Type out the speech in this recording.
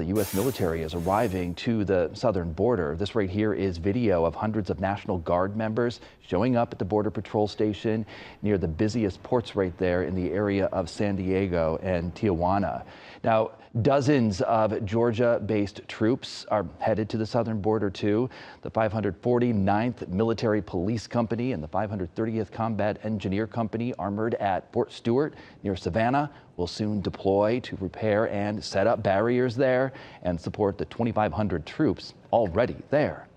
U.S. military is arriving to the southern border. This right here is video of hundreds of National Guard members showing up at the Border Patrol station near the busiest ports right there in the area of San Diego and Tijuana. Now, dozens of Georgia-based troops are headed to the southern border too. The 549th Military Police Company and the 530th Combat Engineer Company, armored at Fort Stewart near Savannah, will soon deploy to repair and set up barriers there and support the 2,500 troops already there.